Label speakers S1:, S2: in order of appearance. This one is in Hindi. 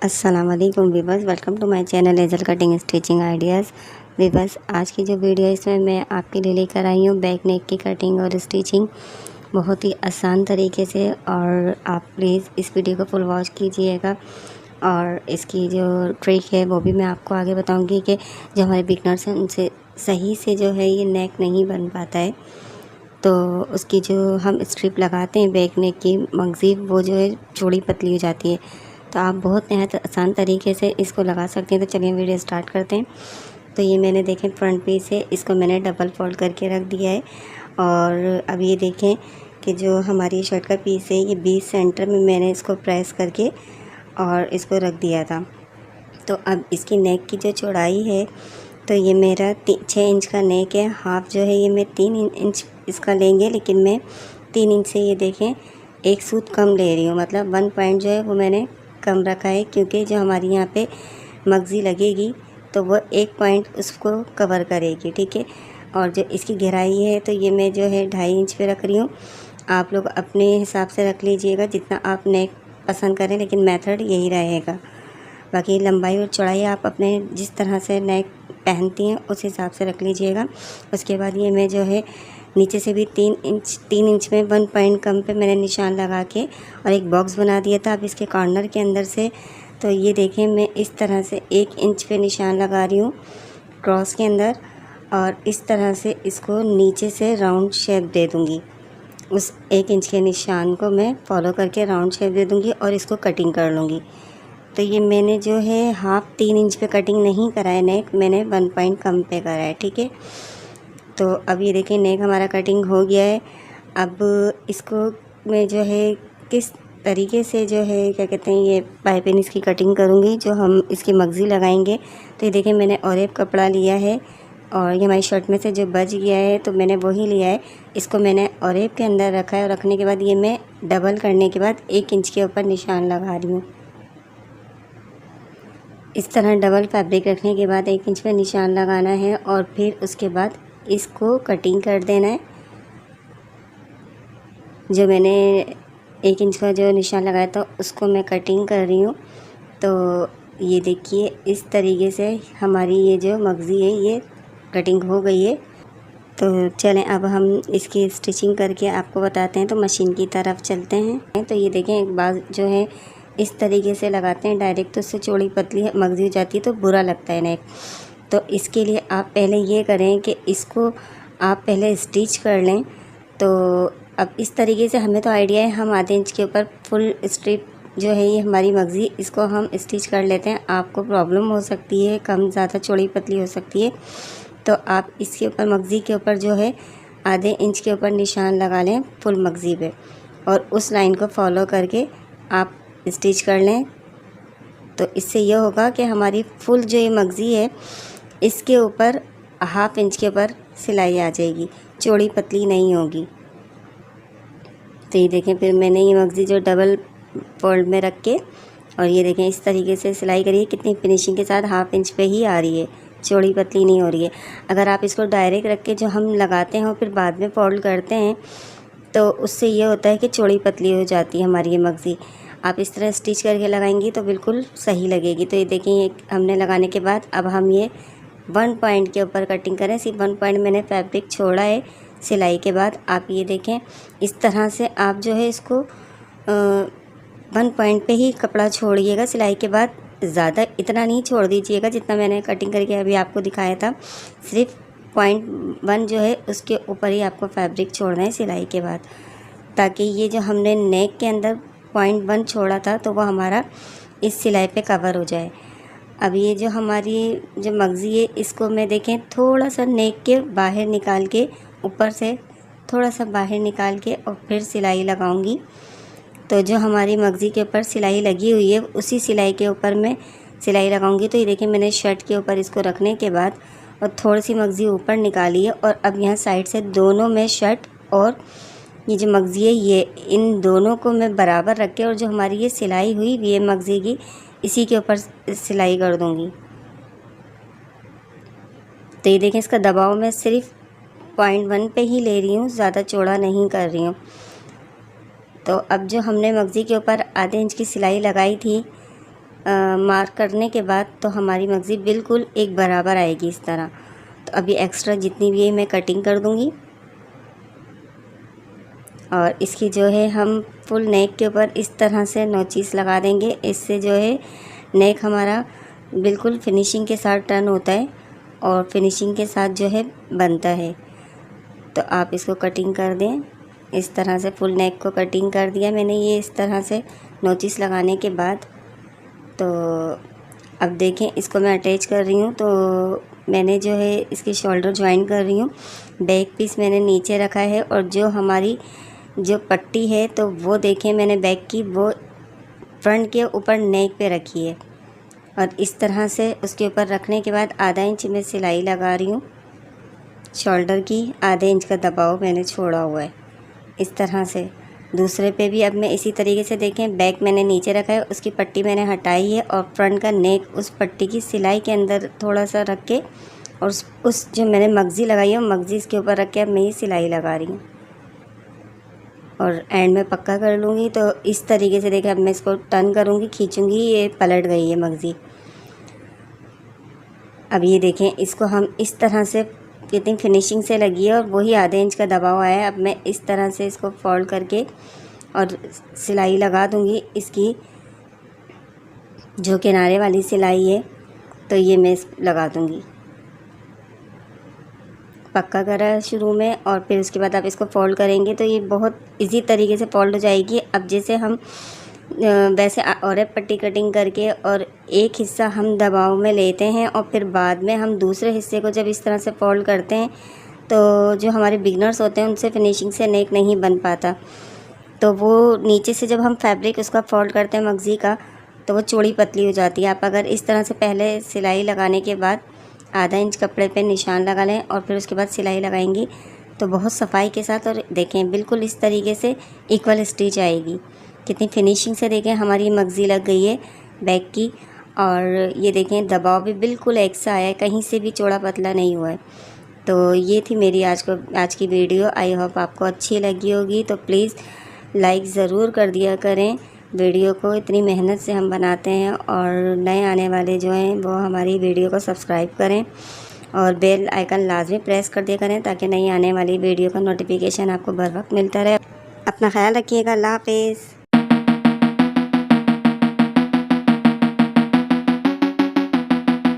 S1: अस्सलाम वालेकुम viewers, welcome to my channel laser cutting stitching ideas. Viewers, आज की जो वीडियो है इसमें मैं आपके लिए लेकर आई हूँ बैक नेक की कटिंग और स्टिचिंग बहुत ही आसान तरीके से। और आप प्लीज़ इस वीडियो को फुल वॉच कीजिएगा और इसकी जो ट्रिक है वो भी मैं आपको आगे बताऊँगी कि जो हमारे बिगनर्स हैं उनसे सही से जो है ये नेक नहीं बन पाता है। तो उसकी जो हम स्ट्रिप लगाते हैं बैक नेक की मगज़ी, वो जो है चौड़ी पतली हो जाती है। तो आप बहुत नहायत आसान तरीके से इसको लगा सकते हैं। तो चलिए वीडियो स्टार्ट करते हैं। तो ये मैंने देखें फ्रंट पीस है, इसको मैंने डबल फोल्ड करके रख दिया है। और अब ये देखें कि जो हमारी शर्ट का पीस है ये 20 सेंटर में मैंने इसको प्रेस करके और इसको रख दिया था। तो अब इसकी नेक की जो चौड़ाई है, तो ये मेरा 6 इंच का नेक है। हाफ जो है ये मैं 3 इंच इसका लेंगे, लेकिन मैं 3 इंच से ये देखें एक सूत कम ले रही हूँ, मतलब 1 पॉइंट जो है वो मैंने कम रखा है, क्योंकि जो हमारी यहाँ पे मगज़ी लगेगी तो वो 1 पॉइंट उसको कवर करेगी, ठीक है। और जो इसकी गहराई है तो ये मैं जो है 2.5 इंच पे रख रही हूँ। आप लोग अपने हिसाब से रख लीजिएगा जितना आप नेक पसंद करें, लेकिन मेथड यही रहेगा। बाकी लंबाई और चौड़ाई आप अपने जिस तरह से नेक पहनती हैं उस हिसाब से रख लीजिएगा। उसके बाद ये मैं जो है नीचे से भी 3 इंच में 1 पॉइंट कम पे मैंने निशान लगा के और एक बॉक्स बना दिया था। अब इसके कॉर्नर के अंदर से तो ये देखें मैं इस तरह से 1 इंच पे निशान लगा रही हूँ क्रॉस के अंदर, और इस तरह से इसको नीचे से राउंड शेप दे दूँगी। उस 1 इंच के निशान को मैं फॉलो करके राउंड शेप दे दूँगी और इसको कटिंग कर लूँगी। तो ये मैंने जो है हाफ 3 इंच पे कटिंग नहीं करा है नेक, मैंने 1 पॉइंट कम पे करा है, ठीक है। तो अब ये देखिए नेक हमारा कटिंग हो गया है। अब इसको मैं जो है किस तरीके से जो है क्या कहते हैं ये पाइपिंग इसकी कटिंग करूँगी, जो हम इसकी मगज़ी लगाएंगे। तो ये देखिए मैंने ऑरेप कपड़ा लिया है और ये हमारी शर्ट में से जो बच गया है तो मैंने वही लिया है। इसको मैंने ऑरेप के अंदर रखा है और रखने के बाद ये मैं डबल करने के बाद 1 इंच के ऊपर निशान लगा रही हूँ। इस तरह डबल फैब्रिक रखने के बाद 1 इंच पे निशान लगाना है और फिर उसके बाद इसको कटिंग कर देना है। जो मैंने 1 इंच का जो निशान लगाया था उसको मैं कटिंग कर रही हूँ। तो ये देखिए इस तरीके से हमारी ये जो मगज़ी है ये कटिंग हो गई है। तो चलें अब हम इसकी स्टिचिंग करके आपको बताते हैं। तो मशीन की तरफ चलते हैं। तो ये देखें एक बार जो है इस तरीके से लगाते हैं डायरेक्ट, तो उससे चौड़ी पतली मगज़ी हो जाती है तो बुरा लगता है नेक। तो इसके लिए आप पहले ये करें कि इसको आप पहले स्टिच कर लें। तो अब इस तरीके से हमें तो आइडिया है, हम आधे इंच के ऊपर फुल स्ट्रिप जो है ये हमारी मगज़ी, इसको हम स्टिच कर लेते हैं। आपको प्रॉब्लम हो सकती है, कम ज़्यादा चौड़ी पतली हो सकती है, तो आप इसके ऊपर मगज़ी के ऊपर जो है आधे इंच के ऊपर निशान लगा लें फुल मगज़ी पे और उस लाइन को फॉलो करके आप स्टिच कर लें। तो इससे यह होगा कि हमारी फुल जो ये मगज़ी है इसके ऊपर हाफ इंच के ऊपर सिलाई आ जाएगी, चौड़ी पतली नहीं होगी। तो ये देखें फिर मैंने ये मगज़ी जो डबल फोल्ड में रख के और ये देखें इस तरीके से सिलाई करिए, कितनी फिनिशिंग के साथ हाफ इंच पे ही आ रही है, चौड़ी पतली नहीं हो रही है। अगर आप इसको डायरेक्ट रख के जो हम लगाते हैं और फिर बाद में फोल्ड करते हैं तो उससे ये होता है कि चौड़ी पतली हो जाती है हमारी ये मगज़ी। आप इस तरह स्टिच करके लगाएंगी तो बिल्कुल सही लगेगी। तो ये देखिए हमने लगाने के बाद अब हम ये 1 पॉइंट के ऊपर कटिंग करें। सिर्फ 1 पॉइंट मैंने फैब्रिक छोड़ा है सिलाई के बाद। आप ये देखें इस तरह से आप जो है इसको 1 पॉइंट पे ही कपड़ा छोड़िएगा सिलाई के बाद, ज़्यादा इतना नहीं छोड़ दीजिएगा जितना मैंने कटिंग करके अभी आपको दिखाया था। सिर्फ 0.1 जो है उसके ऊपर ही आपको फैब्रिक छोड़ना है सिलाई के बाद, ताकि ये जो हमने नेक के अंदर 0.1 छोड़ा था तो वह हमारा इस सिलाई पे कवर हो जाए। अब ये जो हमारी जो मगज़ी है इसको मैं देखें थोड़ा सा नेक के बाहर निकाल के, ऊपर से थोड़ा सा बाहर निकाल के और फिर सिलाई लगाऊंगी। तो जो हमारी मगज़ी के ऊपर सिलाई लगी हुई है उसी सिलाई के ऊपर मैं सिलाई लगाऊंगी। तो ये देखिए मैंने शर्ट के ऊपर इसको रखने के बाद और थोड़ी सी मगज़ी ऊपर निकाली है और अब यहाँ साइड से दोनों में शर्ट और ये जो मगज़ी है ये इन दोनों को मैं बराबर रख के और जो हमारी ये सिलाई हुई ये मगज़ी की इसी के ऊपर सिलाई कर दूँगी। तो ये देखें इसका दबाव मैं सिर्फ 0.1 पे ही ले रही हूँ, ज़्यादा चौड़ा नहीं कर रही हूँ। तो अब जो हमने मगज़ी के ऊपर आधे इंच की सिलाई लगाई थी मार्क करने के बाद तो हमारी मगज़ी बिल्कुल एक बराबर आएगी इस तरह। तो अभी एक्स्ट्रा जितनी भी है मैं कटिंग कर दूँगी और इसकी जो है हम फुल नेक के ऊपर इस तरह से नोचीस लगा देंगे। इससे जो है नेक हमारा बिल्कुल फिनिशिंग के साथ टर्न होता है और फिनिशिंग के साथ जो है बनता है। तो आप इसको कटिंग कर दें इस तरह से। फुल नेक को कटिंग कर दिया मैंने ये इस तरह से नोचीस लगाने के बाद। तो अब देखें इसको मैं अटैच कर रही हूँ। तो मैंने जो है इसकी शोल्डर ज्वाइन कर रही हूँ। बैक पीस मैंने नीचे रखा है और जो हमारी जो पट्टी है तो वो देखें मैंने बैक की वो फ्रंट के ऊपर नेक पे रखी है और इस तरह से उसके ऊपर रखने के बाद आधा इंच में सिलाई लगा रही हूँ। शोल्डर की आधे इंच का दबाव मैंने छोड़ा हुआ है इस तरह से। दूसरे पे भी अब मैं इसी तरीके से देखें बैक मैंने नीचे रखा है, उसकी पट्टी मैंने हटाई है और फ्रंट का नेक उस पट्टी की सिलाई के अंदर थोड़ा सा रख के और उस जो मैंने मगज़ी लगाई है मगज़ी इसके ऊपर रख के अब मैं ये सिलाई लगा रही हूँ और एंड में पक्का कर लूँगी। तो इस तरीके से देखें अब मैं इसको टर्न करूँगी, खींचूँगी, ये पलट गई है मगज़ी। अब ये देखें इसको हम इस तरह से कितनी फिनिशिंग से लगी है और वही आधे इंच का दबाव आया है। अब मैं इस तरह से इसको फोल्ड करके और सिलाई लगा दूँगी इसकी जो किनारे वाली सिलाई है तो ये मैं लगा दूँगी। पक्का करा शुरू में और फिर उसके बाद आप इसको फोल्ड करेंगे तो ये बहुत इजी तरीके से फोल्ड हो जाएगी। अब जैसे हम वैसे और पट्टी कटिंग करके और एक हिस्सा हम दबाव में लेते हैं और फिर बाद में हम दूसरे हिस्से को जब इस तरह से फोल्ड करते हैं तो जो हमारे बिगनर्स होते हैं उनसे फिनिशिंग से नेक नहीं बन पाता। तो वो नीचे से जब हम फैब्रिक उसका फोल्ड करते हैं मगज़ी का तो वो चौड़ी पतली हो जाती है। आप अगर इस तरह से पहले सिलाई लगाने के बाद आधा इंच कपड़े पे निशान लगा लें और फिर उसके बाद सिलाई लगाएंगी तो बहुत सफाई के साथ और देखें बिल्कुल इस तरीके से इक्वल स्टिच आएगी। कितनी फिनिशिंग से देखें हमारी मगज़ी लग गई है बैक की। और ये देखें दबाव भी बिल्कुल एक सा आया है, कहीं से भी चौड़ा पतला नहीं हुआ है। तो ये थी मेरी आज की वीडियो। आई होप आपको अच्छी लगी होगी। तो प्लीज़ लाइक ज़रूर कर दिया करें वीडियो को, इतनी मेहनत से हम बनाते हैं। और नए आने वाले जो हैं वो हमारी वीडियो को सब्सक्राइब करें और बेल आइकन लाजमी प्रेस कर दिया करें ताकि नई आने वाली वीडियो का नोटिफिकेशन आपको बर वक्त मिलता रहे। अपना ख्याल रखिएगा। अल्लाह हाफिज़।